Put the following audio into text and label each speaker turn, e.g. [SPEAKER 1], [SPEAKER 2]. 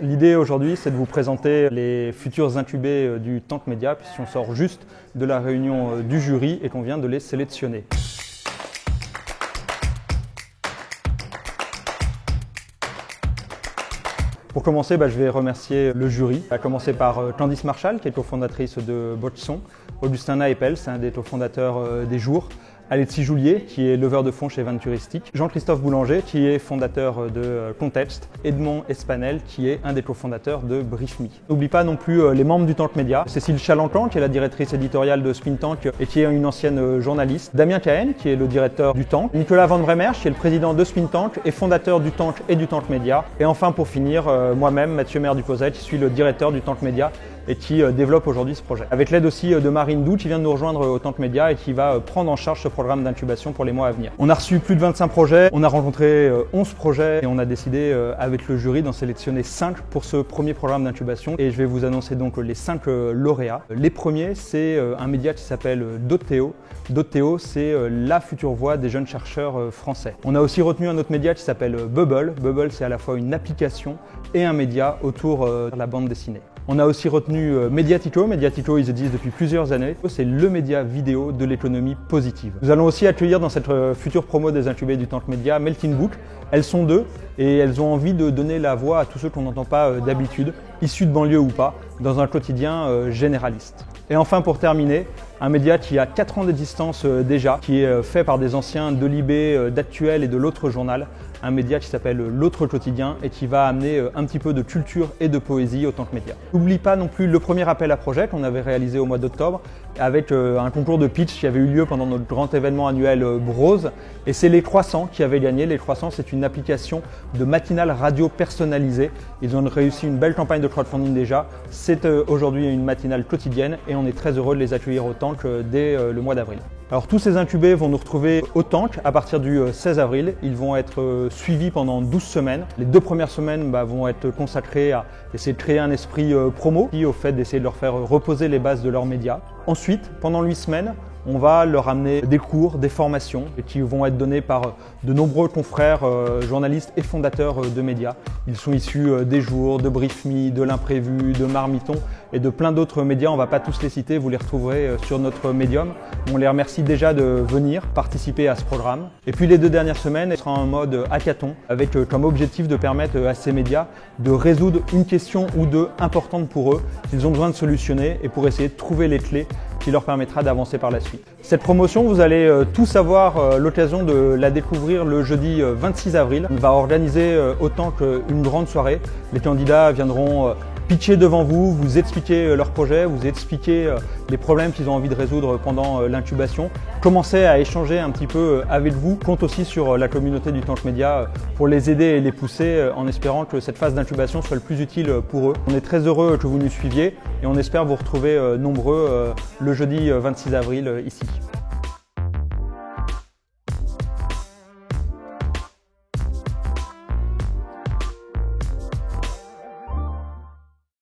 [SPEAKER 1] L'idée aujourd'hui, c'est de vous présenter les futurs incubés du Tank Média, puisqu'on sort juste de la réunion du jury et qu'on vient de les sélectionner. Pour commencer, je vais remercier le jury, à commencer par Candice Marchal, qui est cofondatrice de Botchson, Augustin Naepel, c'est un des cofondateurs des Jours, Alexis Joulier, qui est leveur de fonds chez Venturistic, Jean-Christophe Boulanger, qui est fondateur de Context, Edmond Espanel, qui est un des cofondateurs de BriefMe. N'oublie pas non plus les membres du Tank Média, Cécile Chalencan, qui est la directrice éditoriale de Spin Tank et qui est une ancienne journaliste, Damien Cahen, qui est le directeur du Tank, Nicolas Van Bremer, qui est le président de Spin Tank et fondateur du Tank et du Tank Média, et enfin pour finir, moi-même, Mathieu Maire du Poset, qui suis le directeur du Tank Média et qui développe aujourd'hui ce projet. Avec l'aide aussi de Marine Doux qui vient de nous rejoindre au Tank Média et qui va prendre en charge ce programme d'incubation pour les mois à venir. On a reçu plus de 25 projets, on a rencontré 11 projets et on a décidé avec le jury d'en sélectionner 5 pour ce premier programme d'incubation et je vais vous annoncer donc les 5 lauréats. Les premiers, c'est un média qui s'appelle Dotteo. Dotteo, c'est la future voix des jeunes chercheurs français. On a aussi retenu un autre média qui s'appelle Bubble. Bubble, c'est à la fois une application et un média autour de la bande dessinée. On a aussi retenu Mediatico. Mediatico, ils existent depuis plusieurs années. C'est le média vidéo de l'économie positive. Nous allons aussi accueillir dans cette future promo des incubés du Tank Média Melting Book. Elles sont deux et elles ont envie de donner la voix à tous ceux qu'on n'entend pas d'habitude, issus de banlieue ou pas, dans un quotidien généraliste. Et enfin, pour terminer, un média qui a 4 ans d'existence déjà, qui est fait par des anciens de Libé, d'Actuel et de l'autre journal, un média qui s'appelle L'Autre Quotidien et qui va amener un petit peu de culture et de poésie au Tank Média. N'oublie pas non plus le premier appel à projet qu'on avait réalisé au mois d'octobre avec un concours de pitch qui avait eu lieu pendant notre grand événement annuel Brose et c'est Les Croissants qui avaient gagné. Les Croissants, c'est une application de matinale radio personnalisée. Ils ont réussi une belle campagne de crowdfunding déjà. C'est aujourd'hui une matinale quotidienne et on est très heureux de les accueillir au Tank dès le mois d'avril. Alors tous ces incubés vont nous retrouver au Tank à partir du 16 avril. Ils vont être suivis pendant 12 semaines. Les 2 premières semaines vont être consacrées à essayer de créer un esprit promo, et au fait d'essayer de leur faire reposer les bases de leurs médias. Ensuite, pendant 8 semaines, on va leur amener des cours, des formations qui vont être donnés par de nombreux confrères, journalistes et fondateurs de médias. Ils sont issus des Jours, de BriefMe, de l'Imprévu, de Marmiton et de plein d'autres médias. On ne va pas tous les citer, vous les retrouverez sur notre médium. On les remercie déjà de venir participer à ce programme. Et puis les 2 dernières semaines, ce sera en mode hackathon avec comme objectif de permettre à ces médias de résoudre une question ou deux importantes pour eux qu'ils ont besoin de solutionner et pour essayer de trouver les clés qui leur permettra d'avancer par la suite. Cette promotion, vous allez tous avoir l'occasion de la découvrir le jeudi 26 avril. On va organiser autant qu'une grande soirée. Les candidats viendront pitcher devant vous, vous expliquer leur projet, vous expliquer les problèmes qu'ils ont envie de résoudre pendant l'incubation. Commencer à échanger un petit peu avec vous. Compte aussi sur la communauté du Tank Média pour les aider et les pousser en espérant que cette phase d'incubation soit le plus utile pour eux. On est très heureux que vous nous suiviez et on espère vous retrouver nombreux le jeudi 26 avril ici.